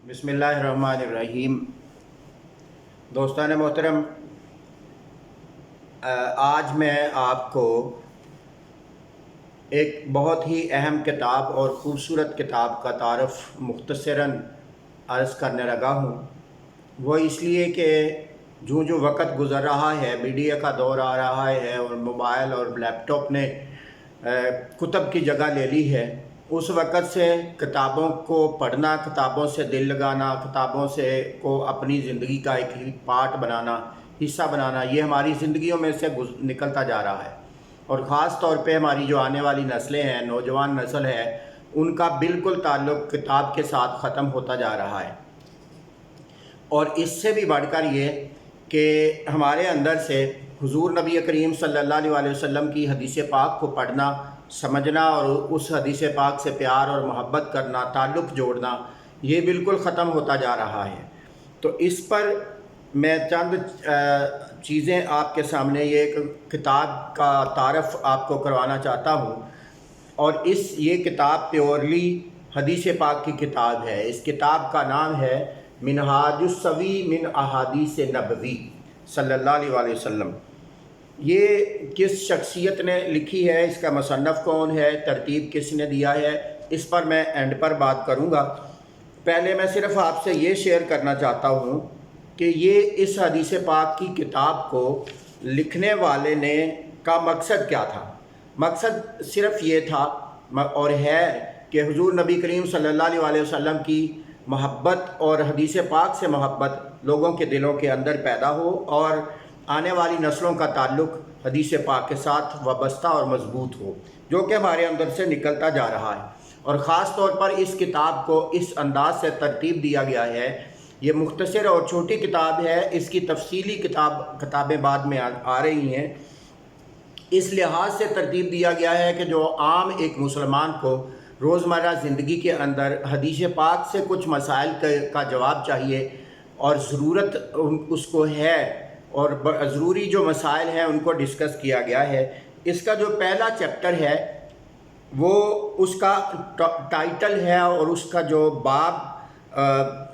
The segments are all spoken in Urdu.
بسم اللہ الرحمن الرحیم۔ دوستان محترم، آج میں آپ کو ایک بہت ہی اہم کتاب اور خوبصورت کتاب کا تعارف مختصراً عرض کرنے لگا ہوں۔ وہ اس لیے کہ جو وقت گزر رہا ہے، میڈیا کا دور آ رہا ہے اور موبائل اور لیپ ٹاپ نے کتب کی جگہ لے لی ہے، اس وقت سے کتابوں کو پڑھنا، کتابوں سے دل لگانا، کتابوں سے کو اپنی زندگی کا ایک پارٹ بنانا، حصہ بنانا، یہ ہماری زندگیوں میں سے نکلتا جا رہا ہے۔ اور خاص طور پہ ہماری جو آنے والی نسلیں ہیں، نوجوان نسل ہے، ان کا بالکل تعلق کتاب کے ساتھ ختم ہوتا جا رہا ہے۔ اور اس سے بھی بڑھ کر یہ کہ ہمارے اندر سے حضور نبی کریم صلی اللہ علیہ وسلم کی حدیث پاک کو پڑھنا، سمجھنا اور اس حدیث پاک سے پیار اور محبت کرنا، تعلق جوڑنا، یہ بالکل ختم ہوتا جا رہا ہے۔ تو اس پر میں چند چیزیں آپ کے سامنے یہ کتاب کا تعارف آپ کو کروانا چاہتا ہوں۔ اور یہ کتاب پیورلی حدیث پاک کی کتاب ہے۔ اس کتاب کا نام ہے منہاج السوی من احادیث نبوی صلی اللہ علیہ وسلم۔ یہ کس شخصیت نے لکھی ہے، اس کا مصنف کون ہے، ترتیب کس نے دیا ہے، اس پر میں اینڈ پر بات کروں گا۔ پہلے میں صرف آپ سے یہ شیئر کرنا چاہتا ہوں کہ یہ اس حدیث پاک کی کتاب کو لکھنے والے نے کا مقصد کیا تھا۔ مقصد صرف یہ تھا اور ہے کہ حضور نبی کریم صلی اللہ علیہ وسلم کی محبت اور حدیث پاک سے محبت لوگوں کے دلوں کے اندر پیدا ہو اور آنے والی نسلوں کا تعلق حدیث پاک کے ساتھ وابستہ اور مضبوط ہو، جو کہ ہمارے اندر سے نکلتا جا رہا ہے۔ اور خاص طور پر اس کتاب کو اس انداز سے ترتیب دیا گیا ہے۔ یہ مختصر اور چھوٹی کتاب ہے، اس کی تفصیلی کتابیں بعد میں آ رہی ہیں۔ اس لحاظ سے ترتیب دیا گیا ہے کہ جو عام ایک مسلمان کو روزمرہ زندگی کے اندر حدیث پاک سے کچھ مسائل کا جواب چاہیے اور ضرورت اس کو ہے، اور ضروری جو مسائل ہیں ان کو ڈسکس کیا گیا ہے۔ اس کا جو پہلا چیپٹر ہے وہ اس کا ٹائٹل ہے اور اس کا جو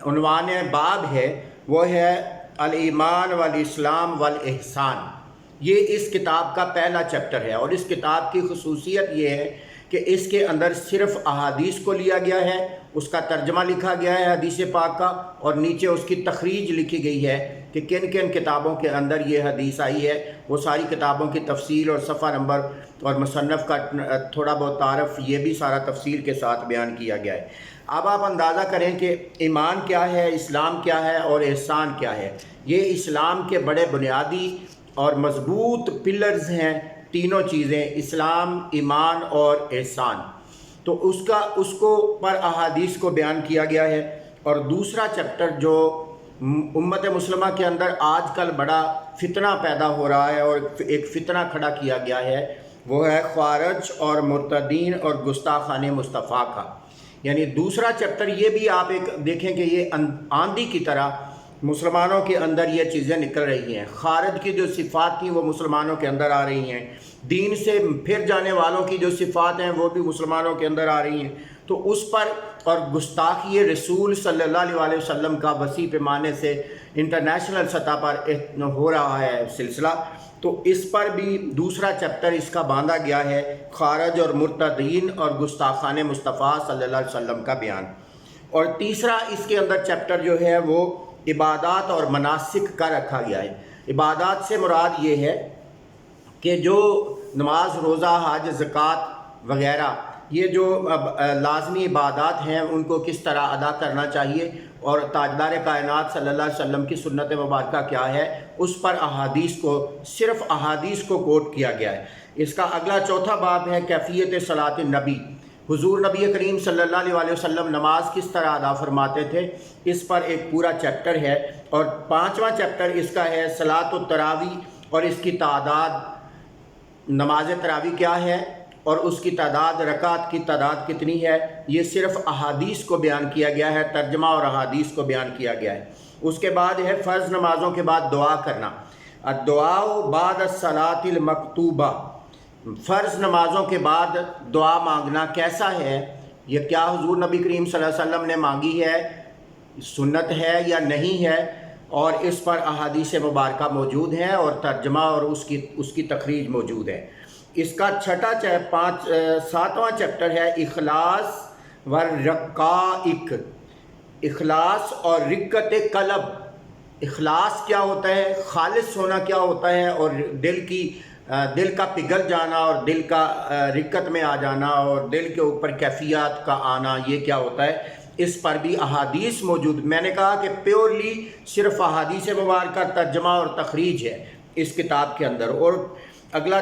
عنوان باب ہے وہ ہے الایمان والاسلام والاحسان۔ یہ اس کتاب کا پہلا چیپٹر ہے اور اس کتاب کی خصوصیت یہ ہے کہ اس کے اندر صرف احادیث کو لیا گیا ہے، اس کا ترجمہ لکھا گیا ہے حدیث پاک کا، اور نیچے اس کی تخریج لکھی گئی ہے کہ کن کن کتابوں کے اندر یہ حدیث آئی ہے۔ وہ ساری کتابوں کی تفصیل اور صفحہ نمبر اور مصنف کا تھوڑا بہت تعارف، یہ بھی سارا تفصیل کے ساتھ بیان کیا گیا ہے۔ اب آپ اندازہ کریں کہ ایمان کیا ہے، اسلام کیا ہے اور احسان کیا ہے۔ یہ اسلام کے بڑے بنیادی اور مضبوط پلرز ہیں، تینوں چیزیں، اسلام، ایمان اور احسان۔ تو اس کو پر احادیث کو بیان کیا گیا ہے۔ اور دوسرا چیپٹر جو امت مسلمہ کے اندر آج کل بڑا فتنہ پیدا ہو رہا ہے اور ایک فتنہ کھڑا کیا گیا ہے، وہ ہے خوارج اور مرتدین اور گستاخان مصطفیٰ کا۔ یعنی دوسرا چیپٹر یہ بھی آپ ایک دیکھیں کہ یہ آندھی کی طرح مسلمانوں کے اندر یہ چیزیں نکل رہی ہیں۔ خارج کی جو صفات تھیں وہ مسلمانوں کے اندر آ رہی ہیں، دین سے پھر جانے والوں کی جو صفات ہیں وہ بھی مسلمانوں کے اندر آ رہی ہیں۔ تو اس پر اور گستاخی رسول صلی اللہ علیہ وسلم کا وسیع پیمانے سے انٹرنیشنل سطح پر ہو رہا ہے سلسلہ، تو اس پر بھی دوسرا چیپٹر اس کا باندھا گیا ہے، خارج اور مرتدین اور گستاخان مصطفیٰ صلی اللہ علیہ وسلم کا بیان۔ اور تیسرا اس کے اندر چیپٹر جو ہے وہ عبادات اور مناسک کا رکھا گیا ہے۔ عبادات سے مراد یہ ہے کہ جو نماز، روزہ، حج، زکوٰۃ وغیرہ یہ جو لازمی عبادات ہیں ان کو کس طرح ادا کرنا چاہیے، اور تاجدار کائنات صلی اللہ علیہ وسلم کی سنت مبارکہ کیا ہے، اس پر صرف احادیث کو کوٹ کیا گیا ہے۔ اس کا اگلا چوتھا باب ہے کیفیت صلاۃ النبی، حضور نبی کریم صلی اللہ علیہ وسلم نماز کس طرح ادا فرماتے تھے، اس پر ایک پورا چیپٹر ہے۔ اور پانچواں چیپٹر اس کا ہے صلاۃ التراویح، اور اس کی تعداد، نماز تراویح کیا ہے اور اس کی تعداد، رکعت کی تعداد کتنی ہے، یہ صرف احادیث کو بیان کیا گیا ہے، ترجمہ اور احادیث کو بیان کیا گیا ہے۔ اس کے بعد ہے فرض نمازوں کے بعد دعا کرنا، الدعاء بعد الصلاۃ المکتوبہ، فرض نمازوں کے بعد دعا مانگنا کیسا ہے، یہ کیا حضور نبی کریم صلی اللہ علیہ وسلم نے مانگی ہے، سنت ہے یا نہیں ہے، اور اس پر احادیث مبارکہ موجود ہیں اور ترجمہ اور اس کی تخریج موجود ہے۔ اس کا ساتواں چیپٹر ہے اخلاص والرقائق، اخلاص اور رقت قلب۔ اخلاص کیا ہوتا ہے، خالص ہونا کیا ہوتا ہے، اور دل کا پگھل جانا اور دل کا رقت میں آ جانا اور دل کے اوپر کیفیات کا آنا، یہ کیا ہوتا ہے، اس پر بھی احادیث موجود۔ میں نے کہا کہ پیورلی صرف احادیث مبارکہ ترجمہ اور تخریج ہے اس کتاب کے اندر۔ اور اگلا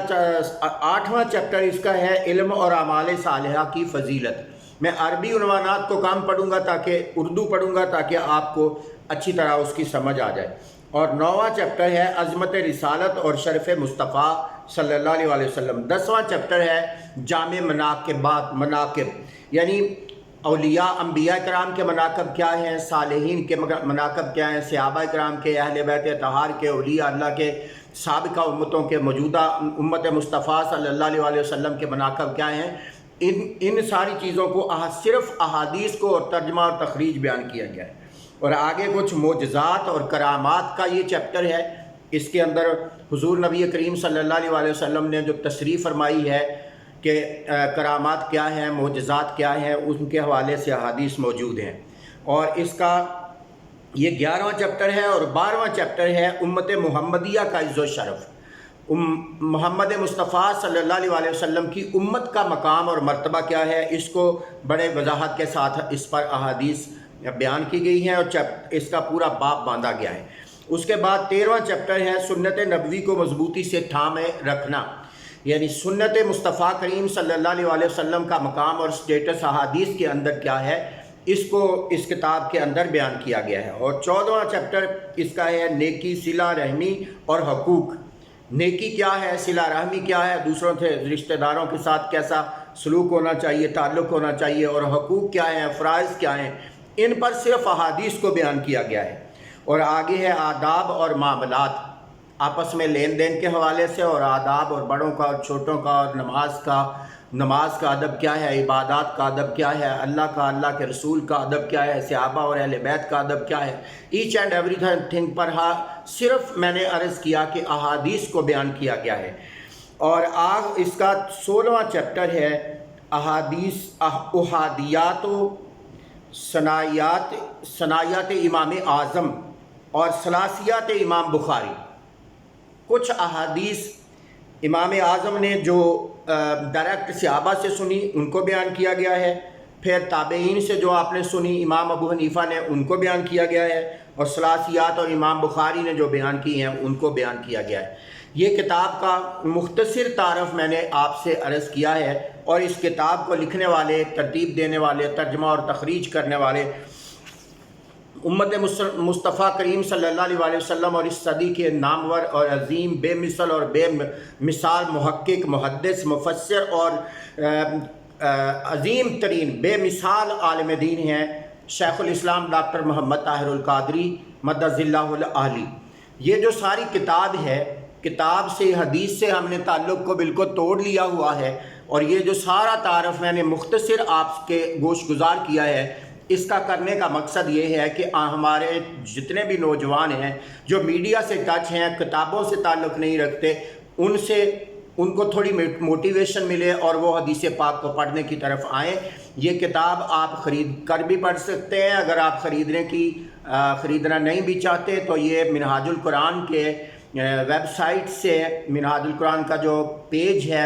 8واں چیپٹر اس کا ہے علم اور اعمال صالحہ کی فضیلت۔ میں عربی عنوانات کو کم پڑھوں گا تاکہ اردو پڑھوں گا تاکہ آپ کو اچھی طرح اس کی سمجھ آ جائے۔ اور 9واں چیپٹر ہے عظمت رسالت اور شرف مصطفیٰ صلی اللہ علیہ وسلم۔ 10واں چیپٹر ہے جامع مناقب، یعنی اولیاء انبیاء کرام کے مناقب کیا ہیں، صالحین کے مناقب کیا ہیں، صحابہ کرام کے، اہل بیت اطہار کے، اولیاء اللہ کے، سابقہ امتوں کے، موجودہ امت مصطفیٰ صلی اللہ علیہ وسلم کے مناقب کیا ہیں۔ ان ساری چیزوں کو صرف احادیث کو اور ترجمہ اور تخریج بیان کیا گیا ہے۔ اور آگے کچھ معجزات اور کرامات کا یہ چیپٹر ہے۔ اس کے اندر حضور نبی کریم صلی اللہ علیہ وسلم نے جو تشریح فرمائی ہے کہ کرامات کیا ہیں، معجزات کیا ہیں، ان کے حوالے سے احادیث موجود ہیں۔ اور اس کا یہ 11واں چیپٹر ہے۔ اور 12واں چیپٹر ہے امت محمدیہ کا عز و شرف، محمد مصطفیٰ صلی اللہ علیہ وسلم کی امت کا مقام اور مرتبہ کیا ہے، اس کو بڑے وضاحت کے ساتھ اس پر احادیث بیان کی گئی ہیں اور اس کا پورا باب باندھا گیا ہے۔ اس کے بعد 13واں چیپٹر ہے سنت نبوی کو مضبوطی سے تھامے رکھنا، یعنی سنت مصطفیٰ کریم صلی اللہ علیہ وسلم کا مقام اور سٹیٹس احادیث کے اندر کیا ہے، اس کو اس کتاب کے اندر بیان کیا گیا ہے۔ اور 14واں چیپٹر اس کا ہے نیکی، صلہ رحمی اور حقوق۔ نیکی کیا ہے، صلہ رحمی کیا ہے، دوسروں سے رشتہ داروں کے ساتھ کیسا سلوک ہونا چاہیے، تعلق ہونا چاہیے، اور حقوق کیا ہیں، فرائض کیا ہیں، ان پر صرف احادیث کو بیان کیا گیا ہے۔ اور آگے ہے آداب اور معاملات، آپس میں لین دین کے حوالے سے، اور آداب اور بڑوں کا اور چھوٹوں کا، اور نماز کا ادب کیا ہے، عبادات کا ادب کیا ہے، اللہ کے رسول کا ادب کیا ہے، صحابہ اور اہل بیت کا ادب کیا ہے، ایچ اینڈ ایوری تھنگ پر صرف میں نے عرض کیا کہ احادیث کو بیان کیا گیا ہے۔ اور اس کا 16واں چیپٹر ہے احادیات و ثنائیات امام اعظم اور ثلاثیات امام بخاری۔ کچھ احادیث امام اعظم نے جو ڈائریکٹ صحابہ سے سنی ان کو بیان کیا گیا ہے، پھر تابعین سے جو آپ نے سنی امام ابو حنیفہ نے ان کو بیان کیا گیا ہے، اور ثلاثیات اور امام بخاری نے جو بیان کی ہیں ان کو بیان کیا گیا ہے۔ یہ کتاب کا مختصر تعارف میں نے آپ سے عرض کیا ہے، اور اس کتاب کو لکھنے والے، ترتیب دینے والے، ترجمہ اور تخریج کرنے والے امت مصطفیٰ کریم صلی اللہ علیہ وسلم اور اس صدی کے نامور اور عظیم، بے مثل اور بے مثال محقق، محدث، مفسر اور عظیم ترین بے مثال عالم دین ہیں شیخ الاسلام ڈاکٹر محمد طاہر القادری مدد اللہ العالی۔ یہ جو ساری کتاب ہے، کتاب سے، حدیث سے ہم نے تعلق کو بالکل توڑ لیا ہوا ہے، اور یہ جو سارا تعارف میں نے مختصر آپ کے گوش گزار کیا ہے، اس کا کرنے کا مقصد یہ ہے کہ ہمارے جتنے بھی نوجوان ہیں جو میڈیا سے ٹچ ہیں، کتابوں سے تعلق نہیں رکھتے، ان کو تھوڑی موٹیویشن ملے اور وہ حدیث پاک کو پڑھنے کی طرف آئیں۔ یہ کتاب آپ خرید کر بھی پڑھ سکتے ہیں، اگر آپ خریدنا نہیں بھی چاہتے تو یہ منہاج القرآن کے ویب سائٹ سے، منہاج القرآن کا جو پیج ہے،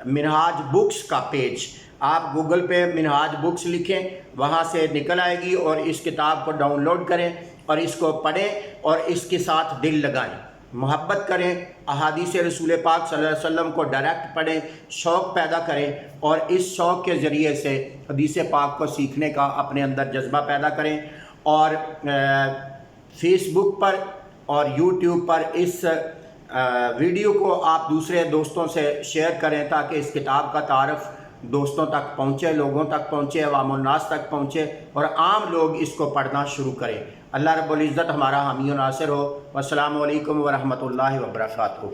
منہاج بکس کا پیج، آپ گوگل پہ منہاج بکس لکھیں، وہاں سے نکل آئے گی، اور اس کتاب کو ڈاؤن لوڈ کریں اور اس کو پڑھیں اور اس کے ساتھ دل لگائیں، محبت کریں، احادیث رسول پاک صلی اللہ علیہ وسلم کو ڈائریکٹ پڑھیں، شوق پیدا کریں، اور اس شوق کے ذریعے سے حدیث پاک کو سیکھنے کا اپنے اندر جذبہ پیدا کریں۔ اور فیس بک پر اور یوٹیوب پر اس ویڈیو کو آپ دوسرے دوستوں سے شیئر کریں تاکہ اس کتاب کا تعارف دوستوں تک پہنچے، لوگوں تک پہنچے، عوام الناس تک پہنچے، اور عام لوگ اس کو پڑھنا شروع کریں۔ اللہ رب العزت ہمارا حامی و ناصر ہو۔ والسلام علیکم ورحمۃ اللہ وبرکاتہ۔